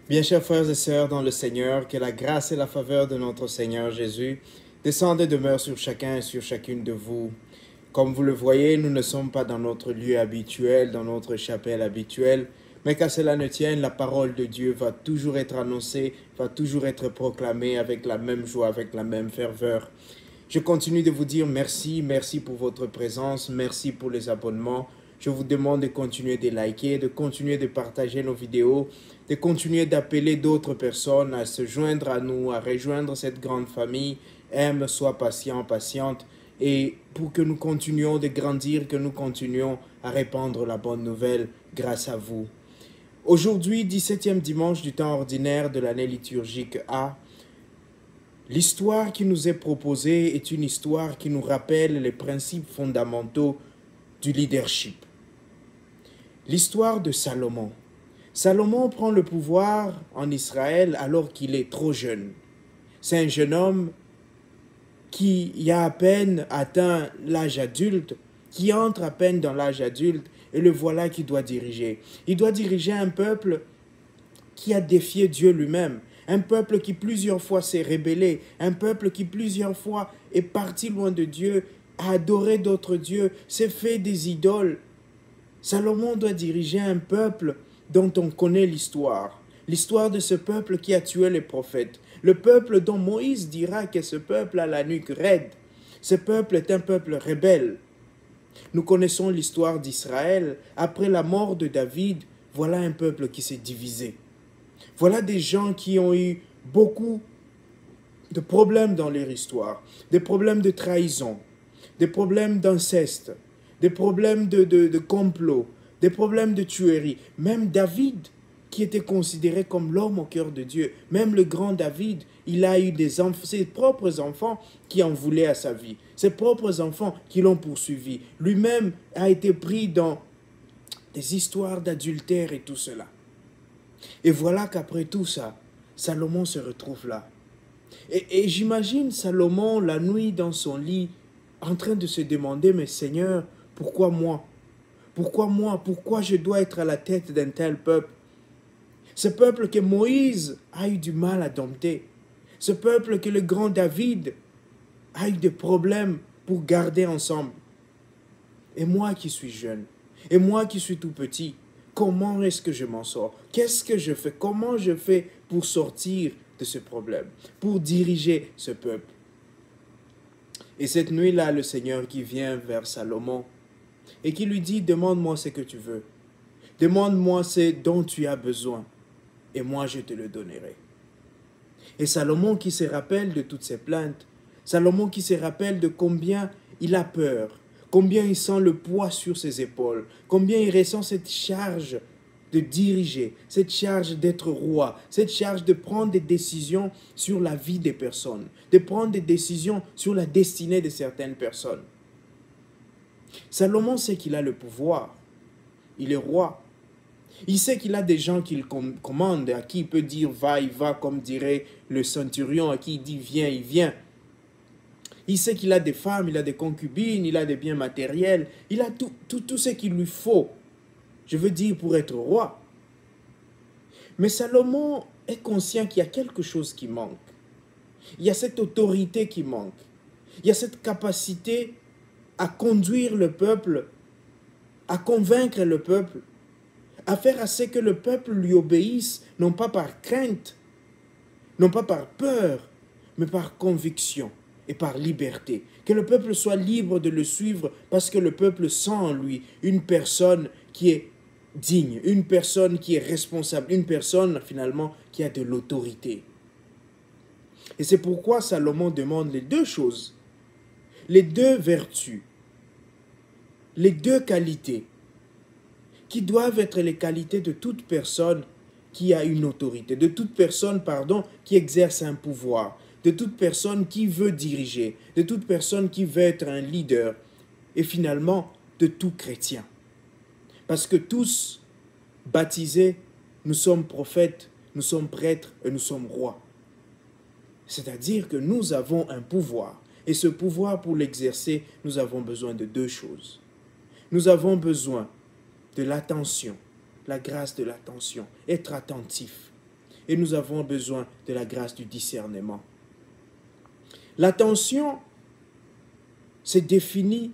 Bien chers frères et sœurs dans le Seigneur, que la grâce et la faveur de notre Seigneur Jésus descendent et demeurent sur chacun et sur chacune de vous. Comme vous le voyez, nous ne sommes pas dans notre lieu habituel, dans notre chapelle habituelle, mais qu'à cela ne tienne, la parole de Dieu va toujours être annoncée, va toujours être proclamée avec la même joie, avec la même ferveur. Je continue de vous dire merci, merci pour votre présence, merci pour les abonnements. Je vous demande de continuer de liker, de continuer de partager nos vidéos, de continuer d'appeler d'autres personnes à se joindre à nous, à rejoindre cette grande famille. Aime, sois patient, patiente, et pour que nous continuions de grandir, que nous continuions à répandre la bonne nouvelle grâce à vous. Aujourd'hui, 17e dimanche du temps ordinaire de l'année liturgique A, l'histoire qui nous est proposée est une histoire qui nous rappelle les principes fondamentaux du leadership. L'histoire de Salomon. Salomon prend le pouvoir en Israël alors qu'il est trop jeune. C'est un jeune homme qui a à peine atteint l'âge adulte, qui entre à peine dans l'âge adulte, et le voilà qui doit diriger. Il doit diriger un peuple qui a défié Dieu lui-même, un peuple qui plusieurs fois s'est rébellé, un peuple qui plusieurs fois est parti loin de Dieu, a adoré d'autres dieux, s'est fait des idoles. Salomon doit diriger un peuple dont on connaît l'histoire. L'histoire de ce peuple qui a tué les prophètes. Le peuple dont Moïse dira que ce peuple a la nuque raide. Ce peuple est un peuple rebelle. Nous connaissons l'histoire d'Israël. Après la mort de David, voilà un peuple qui s'est divisé. Voilà des gens qui ont eu beaucoup de problèmes dans leur histoire. Des problèmes de trahison, des problèmes d'inceste, des problèmes de complot, des problèmes de tuerie. Même David, qui était considéré comme l'homme au cœur de Dieu, même le grand David, il a eu ses propres enfants qui en voulaient à sa vie, ses propres enfants qui l'ont poursuivi. Lui-même a été pris dans des histoires d'adultère et tout cela. Et voilà qu'après tout ça, Salomon se retrouve là. Et j'imagine Salomon la nuit dans son lit en train de se demander, mais Seigneur, pourquoi moi? Pourquoi moi? Pourquoi je dois être à la tête d'un tel peuple? Ce peuple que Moïse a eu du mal à dompter. Ce peuple que le grand David a eu des problèmes pour garder ensemble. Et moi qui suis jeune, et moi qui suis tout petit, comment est-ce que je m'en sors? Qu'est-ce que je fais? Comment je fais pour sortir de ce problème, pour diriger ce peuple? Et cette nuit-là, le Seigneur qui vient vers Salomon et qui lui dit, demande-moi ce que tu veux. Demande-moi ce dont tu as besoin et moi je te le donnerai. Et Salomon qui se rappelle de toutes ses plaintes, Salomon qui se rappelle de combien il a peur, combien il sent le poids sur ses épaules, combien il ressent cette charge de diriger, cette charge d'être roi, cette charge de prendre des décisions sur la vie des personnes, de prendre des décisions sur la destinée de certaines personnes. Salomon sait qu'il a le pouvoir, il est roi. Il sait qu'il a des gens qu'il commande, à qui il peut dire va, il va, comme dirait le centurion, à qui il dit viens, il vient. Il sait qu'il a des femmes, il a des concubines, il a des biens matériels, il a tout ce qu'il lui faut, je veux dire, pour être roi. Mais Salomon est conscient qu'il y a quelque chose qui manque. Il y a cette autorité qui manque. Il y a cette capacité à conduire le peuple, à convaincre le peuple, à faire à ce que le peuple lui obéisse, non pas par crainte, non pas par peur, mais par conviction et par liberté. Que le peuple soit libre de le suivre parce que le peuple sent en lui une personne qui est digne, une personne qui est responsable, une personne finalement qui a de l'autorité. Et c'est pourquoi Salomon demande les deux choses, les deux vertus, les deux qualités, qui doivent être les qualités de toute personne qui a une autorité, de toute personne, qui exerce un pouvoir, de toute personne qui veut diriger, de toute personne qui veut être un leader, et finalement de tout chrétien. Parce que tous, baptisés, nous sommes prophètes, nous sommes prêtres et nous sommes rois. C'est-à-dire que nous avons un pouvoir. Et ce pouvoir, pour l'exercer, nous avons besoin de deux choses. Nous avons besoin de l'attention, la grâce de l'attention, être attentif. et nous avons besoin de la grâce du discernement. L'attention, c'est défini,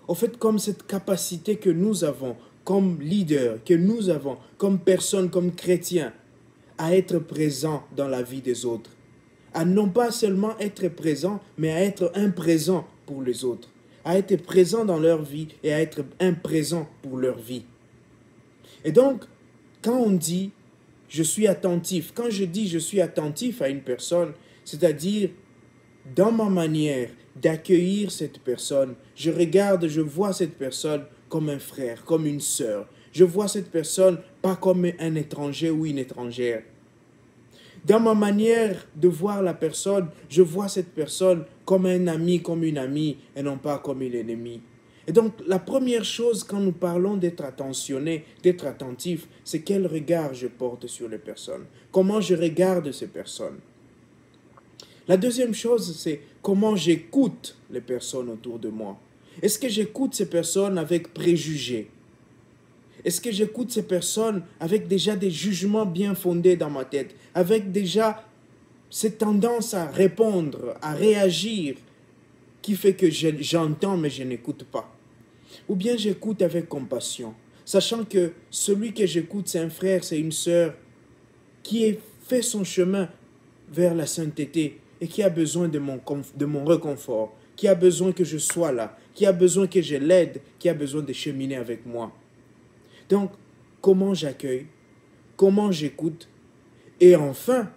en fait, comme cette capacité que nous avons, comme leader, que nous avons, comme personne, comme chrétien, à être présent dans la vie des autres. À non pas seulement être présent, mais à être un présent pour les autres. À être présent dans leur vie et à être un présent pour leur vie. Et donc, quand on dit « je suis attentif », quand je dis « je suis attentif à une personne », c'est-à-dire dans ma manière d'accueillir cette personne, je regarde, je vois cette personne comme un frère, comme une sœur. Je vois cette personne pas comme un étranger ou une étrangère. Dans ma manière de voir la personne, je vois cette personne comme un ami, comme une amie, et non pas comme une ennemie. Et donc, la première chose quand nous parlons d'être attentionné, d'être attentif, c'est quel regard je porte sur les personnes. Comment je regarde ces personnes. La deuxième chose, c'est comment j'écoute les personnes autour de moi. Est-ce que j'écoute ces personnes avec préjugés? Est-ce que j'écoute ces personnes avec déjà des jugements bien fondés dans ma tête, avec déjà cette tendance à répondre, à réagir, qui fait que j'entends mais je n'écoute pas? Ou bien j'écoute avec compassion, sachant que celui que j'écoute, c'est un frère, c'est une sœur, qui a fait son chemin vers la sainteté et qui a besoin de mon réconfort, qui a besoin que je sois là, qui a besoin que je l'aide, qui a besoin de cheminer avec moi. Donc, comment j'accueille, comment j'écoute, et enfin,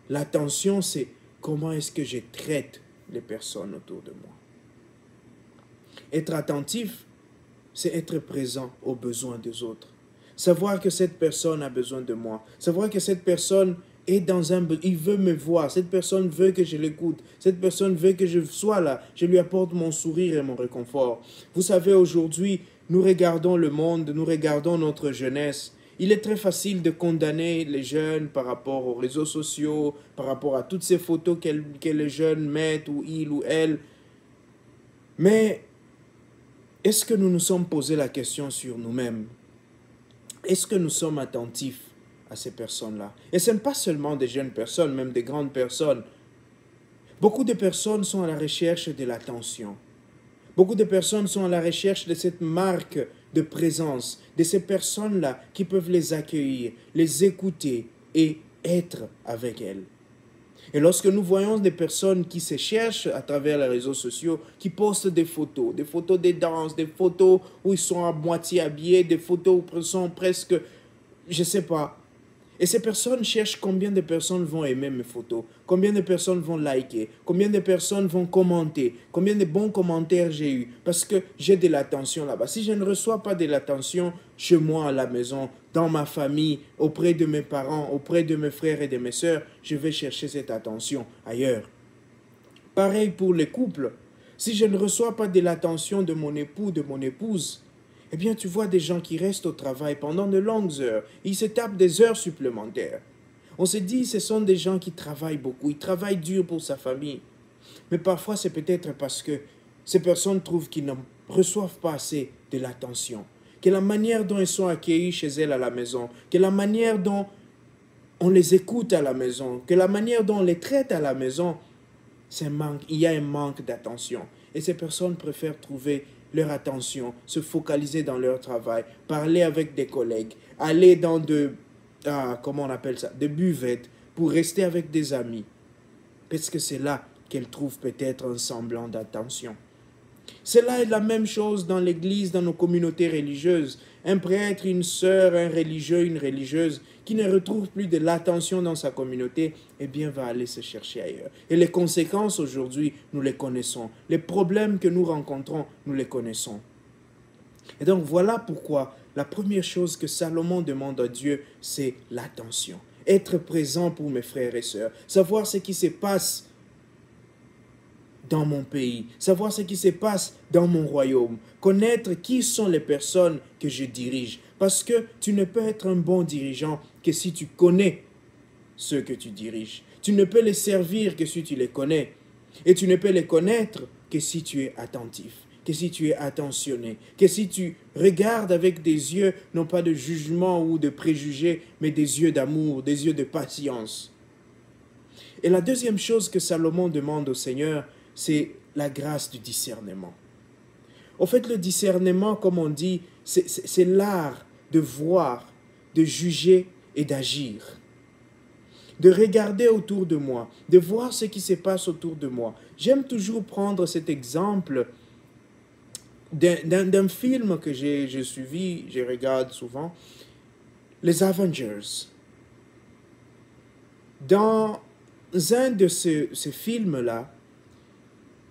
l'attention, c'est comment est-ce que je traite les personnes autour de moi. Être attentif, c'est être présent aux besoins des autres. Savoir que cette personne a besoin de moi. Savoir que cette personne est dans un... Il veut me voir. Cette personne veut que je l'écoute. Cette personne veut que je sois là. Je lui apporte mon sourire et mon réconfort. Vous savez, aujourd'hui, nous regardons le monde, nous regardons notre jeunesse. Il est très facile de condamner les jeunes par rapport aux réseaux sociaux, par rapport à toutes ces photos que les jeunes mettent, ou ils ou elles. Mais est-ce que nous nous sommes posé la question sur nous-mêmes? Est-ce que nous sommes attentifs à ces personnes-là? Et ce n'est pas seulement des jeunes personnes, même des grandes personnes. Beaucoup de personnes sont à la recherche de l'attention. Beaucoup de personnes sont à la recherche de cette marque de présence, de ces personnes-là qui peuvent les accueillir, les écouter et être avec elles. Et lorsque nous voyons des personnes qui se cherchent à travers les réseaux sociaux, qui postent des photos de danse, des photos où ils sont à moitié habillés, des photos où ils sont presque, je ne sais pas. Et ces personnes cherchent combien de personnes vont aimer mes photos, combien de personnes vont liker, combien de personnes vont commenter, combien de bons commentaires j'ai eu, parce que j'ai de l'attention là-bas. Si je ne reçois pas de l'attention chez moi à la maison, dans ma famille, auprès de mes parents, auprès de mes frères et de mes sœurs, je vais chercher cette attention ailleurs. Pareil pour les couples. Si je ne reçois pas de l'attention de mon époux, de mon épouse, eh bien, tu vois des gens qui restent au travail pendant de longues heures. Ils se tapent des heures supplémentaires. On se dit, ce sont des gens qui travaillent beaucoup. Ils travaillent dur pour sa famille. Mais parfois, c'est peut-être parce que ces personnes trouvent qu'ils ne reçoivent pas assez de l'attention. Que la manière dont ils sont accueillis chez elles à la maison, que la manière dont on les écoute à la maison, que la manière dont on les traite à la maison, il y a un manque d'attention. Et ces personnes préfèrent trouver leur attention, se focaliser dans leur travail, parler avec des collègues, aller dans comment on appelle ça, des buvettes pour rester avec des amis. Parce que c'est là qu'elles trouvent peut-être un semblant d'attention. C'est là la même chose dans l'église, dans nos communautés religieuses. Un prêtre, une sœur, un religieux, une religieuse qui ne retrouve plus de l'attention dans sa communauté, eh bien va aller se chercher ailleurs. Et les conséquences aujourd'hui, nous les connaissons. Les problèmes que nous rencontrons, nous les connaissons. Et donc voilà pourquoi la première chose que Salomon demande à Dieu, c'est l'attention. Être présent pour mes frères et sœurs. Savoir ce qui se passe dans mon pays, savoir ce qui se passe dans mon royaume, connaître qui sont les personnes que je dirige. Parce que tu ne peux être un bon dirigeant que si tu connais ceux que tu diriges. Tu ne peux les servir que si tu les connais. Et tu ne peux les connaître que si tu es attentif. que si tu es attentionné, que si tu regardes avec des yeux, non pas de jugement ou de préjugés, mais des yeux d'amour, des yeux de patience. Et la deuxième chose que Salomon demande au Seigneur, c'est la grâce du discernement. En fait, le discernement, comme on dit, c'est l'art de voir, de juger et d'agir. De regarder autour de moi, de voir ce qui se passe autour de moi. J'aime toujours prendre cet exemple d'un film que j'ai suivi, je regarde souvent, les Avengers. Dans un de ces films-là,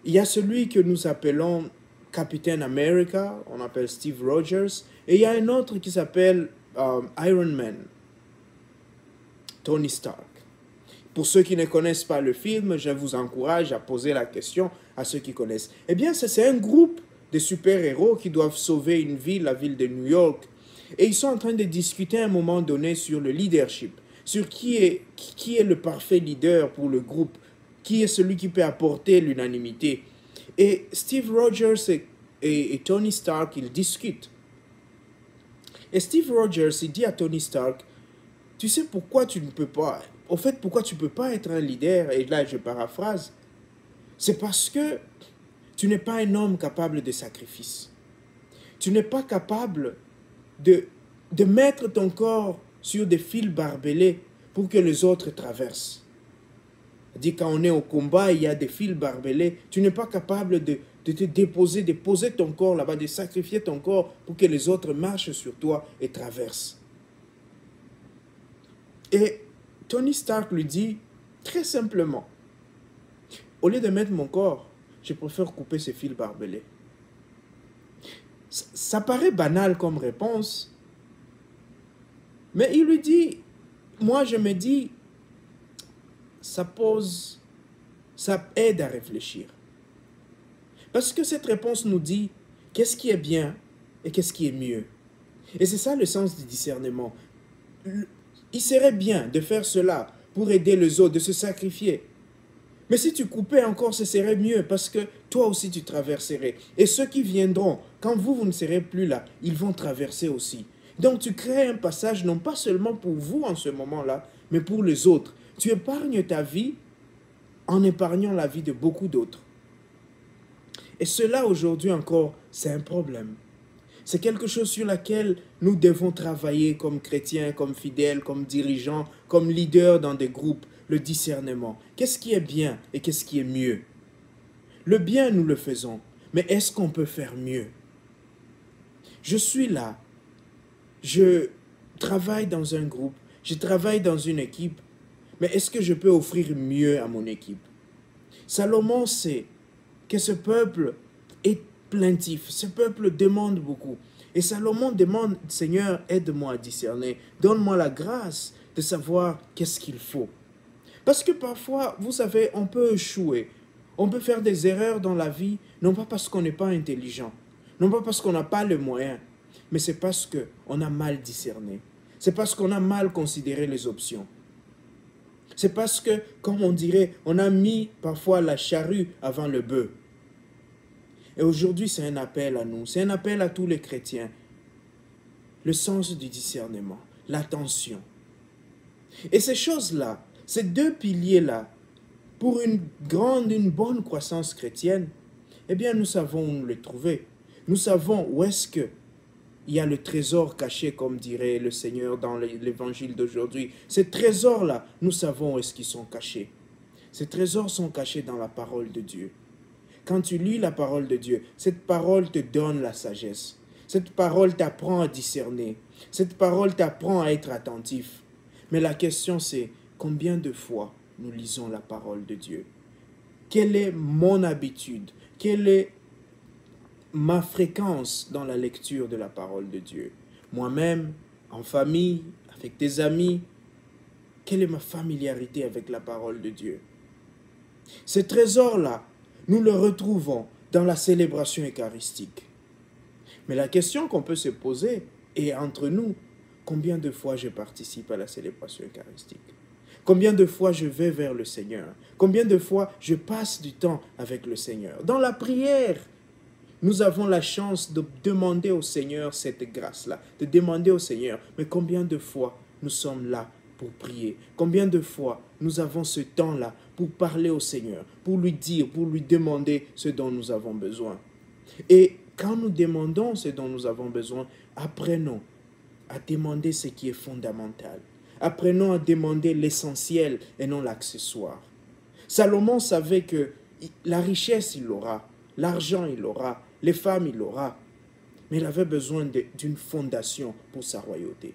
il y a celui que nous appelons Captain America, on appelle Steve Rogers, et il y a un autre qui s'appelle Iron Man, Tony Stark. Pour ceux qui ne connaissent pas le film, je vous encourage à poser la question à ceux qui connaissent. Eh bien, c'est un groupe de super-héros qui doivent sauver une ville, la ville de New York. Et ils sont en train de discuter à un moment donné sur le leadership, sur qui est le parfait leader pour le groupe, qui est celui qui peut apporter l'unanimité. Et Steve Rogers et Tony Stark, ils discutent. Et Steve Rogers, il dit à Tony Stark, tu sais pourquoi tu ne peux pas... Au fait, pourquoi tu ne peux pas être un leader, et là je paraphrase, c'est parce que tu n'es pas un homme capable de sacrifice. Tu n'es pas capable de mettre ton corps sur des fils barbelés pour que les autres traversent. C'est-à-dire quand on est au combat, il y a des fils barbelés, tu n'es pas capable de te déposer, de poser ton corps là-bas, de sacrifier ton corps pour que les autres marchent sur toi et traversent. Et Tony Stark lui dit, très simplement, au lieu de mettre mon corps, je préfère couper ces fils barbelés. Ça paraît banal comme réponse, mais il lui dit, moi je me dis, ça aide à réfléchir. Parce que cette réponse nous dit, qu'est-ce qui est bien et qu'est-ce qui est mieux. Et c'est ça le sens du discernement. Il serait bien de faire cela pour aider les autres, de se sacrifier. Mais si tu coupais encore, ce serait mieux parce que toi aussi tu traverserais. Et ceux qui viendront, quand vous ne serez plus là, ils vont traverser aussi. Donc tu crées un passage non pas seulement pour vous en ce moment-là, mais pour les autres. Tu épargnes ta vie en épargnant la vie de beaucoup d'autres. Et cela aujourd'hui encore, c'est un problème. C'est quelque chose sur laquelle nous devons travailler comme chrétiens, comme fidèles, comme dirigeants, comme leaders dans des groupes, le discernement. Qu'est-ce qui est bien et qu'est-ce qui est mieux? Le bien, nous le faisons, mais est-ce qu'on peut faire mieux? Je suis là, je travaille dans un groupe, je travaille dans une équipe, mais est-ce que je peux offrir mieux à mon équipe? Salomon sait que ce peuple est plaintif, ce peuple demande beaucoup. Et Salomon demande, Seigneur, aide-moi à discerner, donne-moi la grâce de savoir qu'est-ce qu'il faut. Parce que parfois, vous savez, on peut échouer, on peut faire des erreurs dans la vie, non pas parce qu'on n'est pas intelligent, non pas parce qu'on n'a pas les moyens, mais c'est parce qu'on a mal discerné. C'est parce qu'on a mal considéré les options. C'est parce que, comme on dirait, on a mis parfois la charrue avant le bœuf. Et aujourd'hui, c'est un appel à nous, c'est un appel à tous les chrétiens. Le sens du discernement, l'attention. Et ces choses-là, ces deux piliers-là, pour une bonne croissance chrétienne, eh bien, nous savons où nous les trouver. Nous savons où est-ce qu'il y a le trésor caché, comme dirait le Seigneur dans l'évangile d'aujourd'hui. Ces trésors-là, nous savons où est-ce qu'ils sont cachés. Ces trésors sont cachés dans la parole de Dieu. Quand tu lis la parole de Dieu, cette parole te donne la sagesse. Cette parole t'apprend à discerner. Cette parole t'apprend à être attentif. Mais la question c'est, combien de fois nous lisons la parole de Dieu? Quelle est mon habitude? Quelle est ma fréquence dans la lecture de la parole de Dieu? Moi-même, en famille, avec des amis, quelle est ma familiarité avec la parole de Dieu? Ce trésor-là, nous le retrouvons dans la célébration eucharistique. Mais la question qu'on peut se poser est entre nous, combien de fois je participe à la célébration eucharistique? Combien de fois je vais vers le Seigneur? Combien de fois je passe du temps avec le Seigneur? Dans la prière, Nous avons la chance de demander au Seigneur cette grâce-là, de demander au Seigneur, mais combien de fois nous sommes là pour prier? Combien de fois nous avons ce temps-là pour parler au Seigneur, pour lui dire, pour lui demander ce dont nous avons besoin? Et quand nous demandons ce dont nous avons besoin, apprenons à demander ce qui est fondamental. Apprenons à demander l'essentiel et non l'accessoire. Salomon savait que la richesse, il l'aura, l'argent, il l'aura, les femmes, il l'aura. Mais il avait besoin d'une fondation pour sa royauté.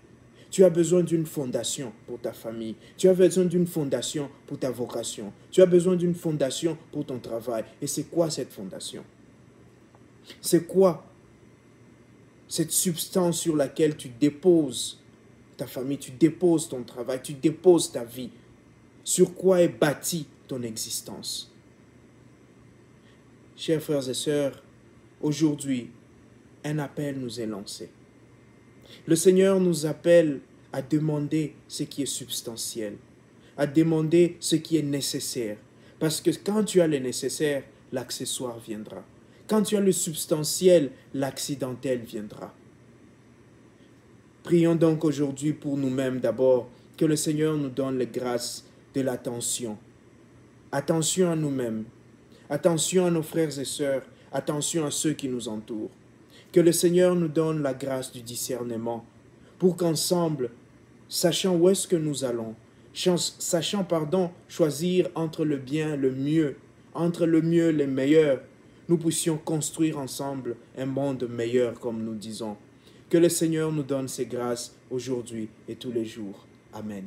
Tu as besoin d'une fondation pour ta famille. Tu as besoin d'une fondation pour ta vocation. Tu as besoin d'une fondation pour ton travail. Et c'est quoi cette fondation? C'est quoi cette substance sur laquelle tu déposes ta famille, tu déposes ton travail, tu déposes ta vie? Sur quoi est bâtie ton existence? Chers frères et sœurs, aujourd'hui, un appel nous est lancé. Le Seigneur nous appelle à demander ce qui est substantiel, à demander ce qui est nécessaire. Parce que quand tu as le nécessaire, l'accessoire viendra. Quand tu as le substantiel, l'accidentel viendra. Prions donc aujourd'hui pour nous-mêmes d'abord, que le Seigneur nous donne les grâces de l'attention. Attention à nous-mêmes, attention à nos frères et sœurs, attention à ceux qui nous entourent. Que le Seigneur nous donne la grâce du discernement, pour qu'ensemble, sachant où est-ce que nous allons, sachant, choisir entre le bien, le mieux, entre le mieux, le meilleur, nous puissions construire ensemble un monde meilleur, comme nous disons. Que le Seigneur nous donne ses grâces aujourd'hui et tous les jours. Amen.